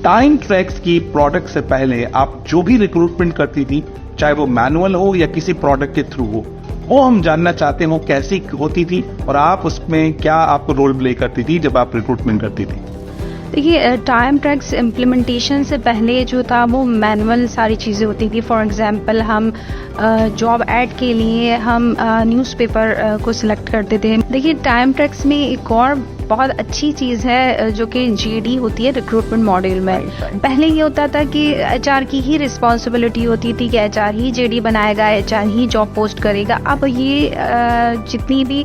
Time tracks की product से पहले आप जो भी रिक्रूटमेंट करती थी, चाहे वो मैनुअल हो या किसी प्रोडक्ट के थ्रू हो, वो हम जानना चाहते हैं वो कैसी होती थी और आप उसमें क्या आपको रोल प्ले करती थी जब आप रिक्रूटमेंट करती थी? देखिए, टाइम ट्रैक्स इम्प्लीमेंटेशन से पहले जो था वो मैनुअल सारी चीज़ें होती थी। फॉर एग्जांपल हम जॉब ऐड के लिए हम न्यूज़पेपर को सिलेक्ट करते थे। देखिए, टाइम ट्रैक्स में एक और बहुत अच्छी चीज़ है जो कि जीडी होती है रिक्रूटमेंट मॉड्यूल में। पहले ये होता था कि एचआर की ही रिस्पॉन्सिबिलिटी होती थी कि एचआर ही जीडी बनाएगा, एचआर ही जॉब पोस्ट करेगा। अब ये जितनी भी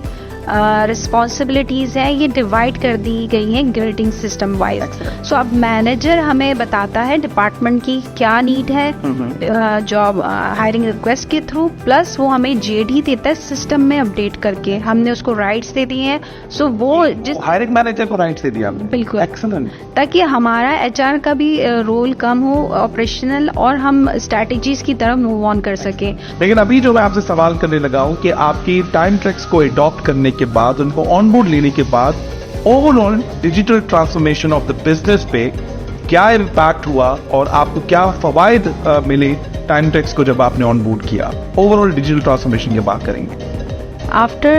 रिस्पॉन्सिबिलिटीज़ हैं ये डिवाइड कर दी गई हैं ग्रेडिंग सिस्टम वाइज। सो अब मैनेजर हमें बताता है डिपार्टमेंट की क्या नीड है जॉब हायरिंग रिक्वेस्ट के थ्रू, प्लस वो हमें जेडी देता है सिस्टम में अपडेट करके। हमने उसको राइट्स दे दिए हैं। सो वो जिस हायरिंग मैनेजर को राइट्स दे दिया आपने? बिल्कुल, एक्सीलेंट। ताकि हमारा एचआर का भी रोल कम हो, ऑपरेशनल, और हम स्ट्रैटेजीज की तरफ मूव ऑन कर सके। लेकिन अभी जो मैं आपसे सवाल करने लगा हूँ कि आपकी टाइम ट्रैक्स को अडॉप्ट करने के बाद, उनको ऑनबोर्ड लेने के बाद, overall digital transformation of the business पे क्या इम्पैक्ट हुआ और आपको क्या फवायद मिले टाइम ट्रैक्स को जब आपने ऑनबोर्ड किया? ओवरऑल डिजिटल ट्रांसफॉर्मेशन की बात करेंगे। After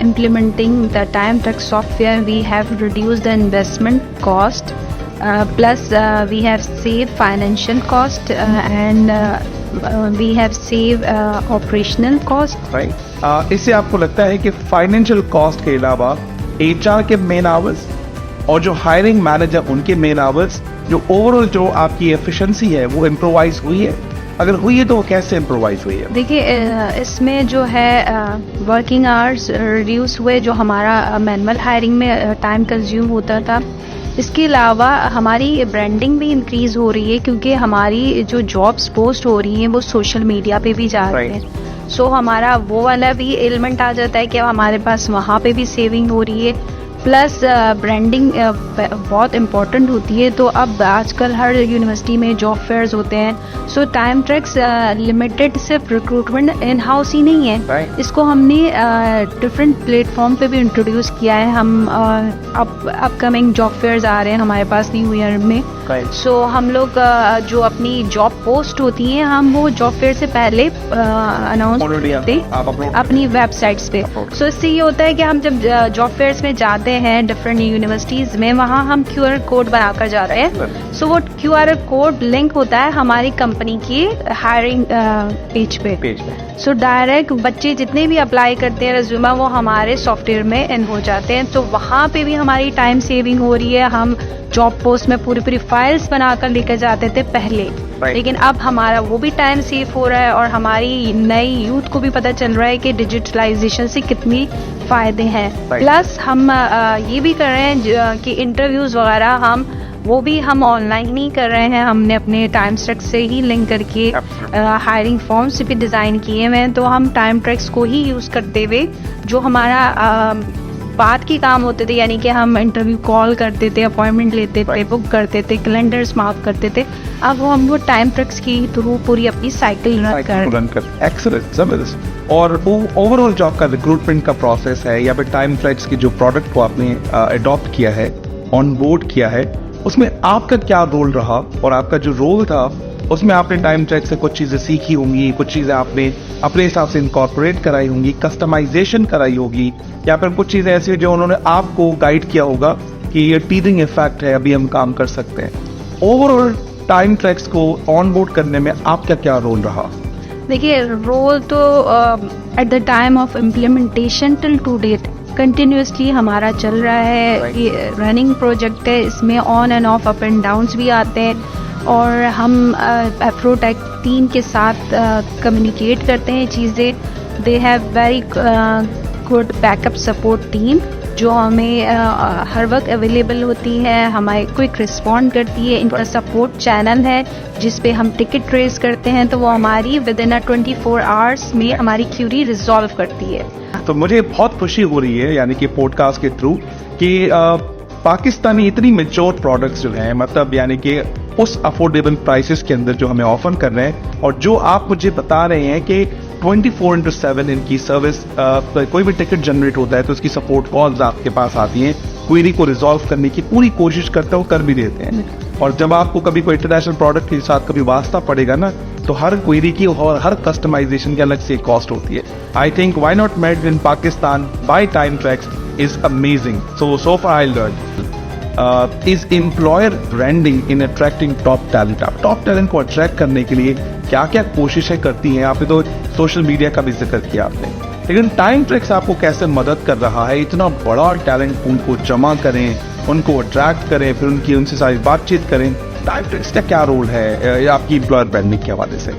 implementing the time track software, we have reduced the investment cost, plus we have saved financial cost, and we have saved operational cost. Right. इससे आपको लगता है कि फाइनेंशियल कॉस्ट के अलावा एचआर के मेन आवर्स और जो हायरिंग मैनेजर उनके मेन आवर्स, जो ओवरऑल जो आपकी एफिशिएंसी है वो इम्प्रोवाइज हुई है? अगर हुई है तो वो कैसे इम्प्रोवाइज हुई है? देखिए, इसमें जो है वर्किंग आवर्स रिड्यूस हुए, जो हमारा मैनुअल हायरिंग में टाइम कंज्यूम होता था। इसके अलावा हमारी ब्रांडिंग भी इंक्रीज हो रही है, क्योंकि हमारी जो जॉब्स पोस्ट हो रही हैं वो सोशल मीडिया पे भी जा रही हैं। सो हमारा वो वाला भी एलिमेंट आ जाता है कि हमारे पास वहाँ पे भी सेविंग हो रही है, प्लस ब्रांडिंग बहुत इम्पॉर्टेंट होती है। तो अब आजकल हर यूनिवर्सिटी में जॉब फेयर्स होते हैं। सो टाइम ट्रैक्स लिमिटेड सिर्फ रिक्रूटमेंट इन हाउस ही नहीं है, इसको हमने डिफरेंट प्लेटफॉर्म पे भी इंट्रोड्यूस किया है। हम अपकमिंग जॉब फेयर्स आ रहे हैं हमारे पास न्यू ईयर में। सो हम लोग जो अपनी जॉब पोस्ट होती हैं हम वो जॉब फेयर से पहले अनाउंस करते हैं अपनी वेबसाइट्स पे। सो इससे ये होता है कि हम जब जॉब फेयर्स में जाते हैं डिफरेंट यूनिवर्सिटीज में, वहाँ हम QR कोड बनाकर जा रहे हैं। सो वो QR कोड लिंक होता है हमारी कंपनी की हायरिंग पेज पे। सो डायरेक्ट बच्चे जितने भी अप्लाई करते हैं रेज्यूमे वो हमारे सॉफ्टवेयर में इन हो जाते हैं। तो वहाँ पे भी हमारी टाइम सेविंग हो रही है। हम जॉब पोस्ट में पूरी फाइल्स बनाकर लेकर जाते थे पहले, लेकिन अब हमारा वो भी टाइम सेव हो रहा है और हमारी नई यूथ को भी पता चल रहा है कि डिजिटलाइजेशन से कितनी फायदे हैं। प्लस हम ये भी कर रहे हैं कि इंटरव्यूज वगैरह हम ऑनलाइन ही कर रहे हैं। हमने अपने टाइम ट्रैक्स से ही लिंक करके हायरिंग फॉर्म्स भी डिज़ाइन किए हुए हैं। तो हम टाइम ट्रैक्स को ही यूज़ करते हुए जो हमारा बात की काम होते थे, यानी कि हम इंटरव्यू कॉल करते थे, अपॉइंटमेंट लेते थे, बुक करते थे, कैलेंडर्स मार्क करते थे, अब हम वो टाइम ट्रैक्स की थ्रू पूरी अपनी साइकिल रन कर। एक्सीलेंट, जबरदस्त। और ओवरऑल जो आपका रिक्रूटमेंट का प्रोसेस है या फिर टाइम ट्रैक्स की जो प्रोडक्ट को आपने अडॉप्ट किया है, ऑन बोर्ड किया है, उसमें आपका क्या रोल रहा? और आपका जो रोल था उसमें आपने टाइम ट्रैक से कुछ चीज़ें सीखी होंगी, कुछ चीज़ें आपने अपने हिसाब से इनकॉर्पोरेट कराई होंगी, कस्टमाइजेशन कराई होगी, या फिर कुछ चीज़ें ऐसी जो उन्होंने आपको गाइड किया होगा कि ये टीजिंग इफेक्ट है, अभी हम काम कर सकते हैं। ओवरऑल टाइम ट्रैक्स को ऑन बोर्ड करने में आपका क्या रोल रहा? देखिए, रोल तो at the time of implementation till to date continuously हमारा चल रहा है। ये रनिंग प्रोजेक्ट है, इसमें on and off, up and downs भी आते हैं और हम एफ्रोटेक टीम के साथ कम्युनिकेट करते हैं चीज़ें। They have very good backup support team जो हमें हर वक्त अवेलेबल होती है, हमारे क्विक रिस्पॉन्ड करती है। इनका सपोर्ट चैनल है जिस पे हम टिकट ट्रेस करते हैं, तो वो हमारी विद इन 24 आवर्स में हमारी क्यूरी रिजॉल्व करती है। तो मुझे बहुत खुशी हो रही है, यानी कि पॉडकास्ट के थ्रू, कि पाकिस्तानी इतनी मेच्योर प्रोडक्ट्स जो हैं, मतलब यानी कि उस अफोर्डेबल प्राइसेस के अंदर जो हमें ऑफर कर रहे हैं, और जो आप मुझे बता रहे हैं कि 24/7 इनकी सर्विस, कोई भी टिकट जनरेट होता है तो उसकी सपोर्ट कॉल्स आपके पास आती हैं, क्वेरी को रिजॉल्व करने की पूरी कोशिश करते हो, कर भी देते हैं। और जब आपको कभी कोई इंटरनेशनल प्रोडक्ट के साथ कभी वास्ता पड़ेगा ना, तो हर क्वेरी की और हर कस्टमाइजेशन की अलग से कॉस्ट होती है. I think why not made in Pakistan by time tracks is amazing. So far I learn is employer branding in attracting top talent. आप टॉप टैलेंट को अट्रैक्ट करने के लिए क्या क्या कोशिशें करती हैं? आपने तो सोशल मीडिया का भी जिक्र किया आपने, लेकिन टाइम ट्रैक्स आपको कैसे मदद कर रहा है? इतना बड़ा टैलेंट पूल को जमा करें, उनको अट्रैक्ट करें, फिर उनसे सारी बातचीत करें. टाइम ट्रैक्स का क्या रोल है आपकी एम्प्लॉयर ब्रांडिंग के हवाले से?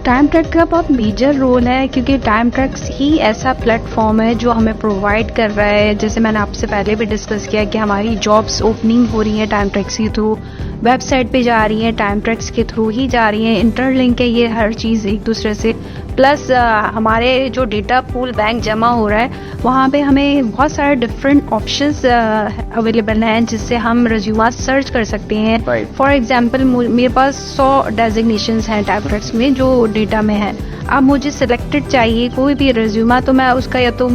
टाइम ट्रैक का बहुत मेजर रोल है, क्योंकि टाइम ट्रैक्स ही ऐसा प्लेटफॉर्म है जो हमें प्रोवाइड कर रहा है. जैसे मैंने आपसे पहले भी डिस्कस किया कि हमारी जॉब्स ओपनिंग हो रही हैं टाइम ट्रैक्स के थ्रू, वेबसाइट पे जा रही हैं टाइम ट्रैक्स के थ्रू ही जा रही हैं, इंटरलिंक है ये हर चीज़ एक दूसरे से. प्लस हमारे जो डेटा पूल बैंक जमा हो रहा है वहाँ पे हमें बहुत सारे डिफरेंट ऑप्शंस अवेलेबल हैं जिससे हम रिज्यूमा सर्च कर सकते हैं. फॉर एग्जांपल मेरे पास 100 डेजिग्नेशंस हैं टाइम ट्रैक्स में जो डेटा में है. अब मुझे सिलेक्टेड चाहिए कोई भी रिज्यूमा, तो मैं उसका या तो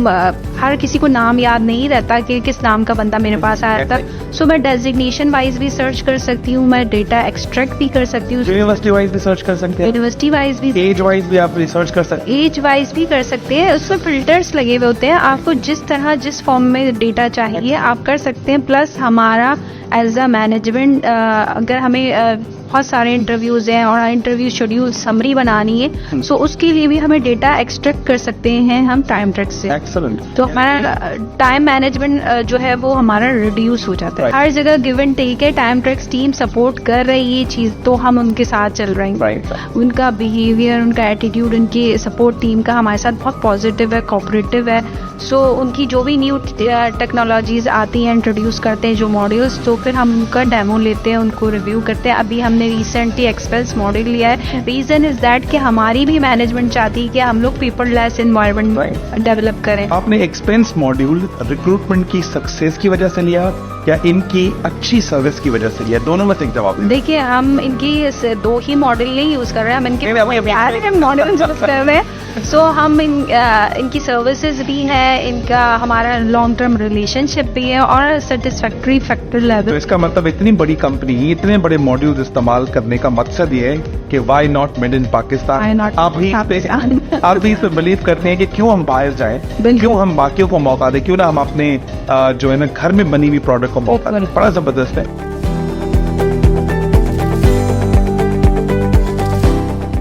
हर किसी को नाम याद नहीं रहता कि किस नाम का बंदा मेरे पास आया था, सो मैं डेजिग्नेशन वाइज भी सर्च कर सकती हूँ, मैं डेटा एक्सट्रैक्ट भी कर सकती हूँ, यूनिवर्सिटी वाइज भी सर्च कर सकते हैं, यूनिवर्सिटी वाइज भी, एज वाइज भी आप रिसर्च कर सकते हैं, एज वाइज भी कर सकते हैं. उसमें फिल्टर्स लगे हुए होते हैं, आपको जिस तरह जिस फॉर्म में डेटा चाहिए आप कर सकते हैं. प्लस हमारा एज अ मैनेजमेंट अगर हमें बहुत सारे इंटरव्यूज हैं और इंटरव्यू शेड्यूल समरी बनानी है, सो उसके लिए भी हमें डेटा एक्सट्रैक्ट कर सकते हैं हम टाइम ट्रैक से. एक्सीलेंट. तो हमारा टाइम मैनेजमेंट जो है वो हमारा रिड्यूस हो जाता है. हर जगह गिव एंड टेक है, टाइम ट्रैक्स टीम सपोर्ट कर रही है ये चीज़, तो हम उनके साथ चल रहे हैं. उनका बिहेवियर, उनका एटीट्यूड, उनकी सपोर्ट टीम का हमारे साथ बहुत पॉजिटिव है, कोऑपरेटिव है. सो उनकी जो भी न्यू टेक्नोलॉजीज आती हैं, इंट्रोड्यूस करते हैं जो मॉड्यूल्स, तो फिर हम उनका डेमो लेते हैं, उनको रिव्यू करते हैं. अभी हमने रिसेंटली एक्सपेंस मॉडल लिया है. रीजन इज दैट कि हमारी भी मैनेजमेंट चाहती है कि हम लोग पीपल लेस एनवायरनमेंट डेवलप करें. आपने एक्सपेंस मॉड्यूल रिक्रूटमेंट की सक्सेस की वजह से लिया या इनकी अच्छी सर्विस की वजह से लिया? दोनों में से एक जवाब. देखिए, हम इनकी दो ही मॉडल नहीं यूज कर रहे हैं, हम इनके मॉडल यूज कर रहे हैं. सो हम इनकी सर्विसेज भी है, इनका हमारा लॉन्ग टर्म रिलेशनशिप भी है और सेटिस्फैक्ट्री फैक्टर लेवल. तो इसका मतलब इतनी बड़ी कंपनी, इतने बड़े मॉड्यूल्स इस्तेमाल करने का मकसद ये है कि why not made in Pakistan. आप भी इस पे बिलीव करते हैं कि क्यों हम बाहर जाएं, क्यों हम बाकियों को मौका दें, क्यों ना हम अपने जो है ना घर में बनी हुई प्रोडक्ट को मौका दें. बड़ा जबरदस्त है.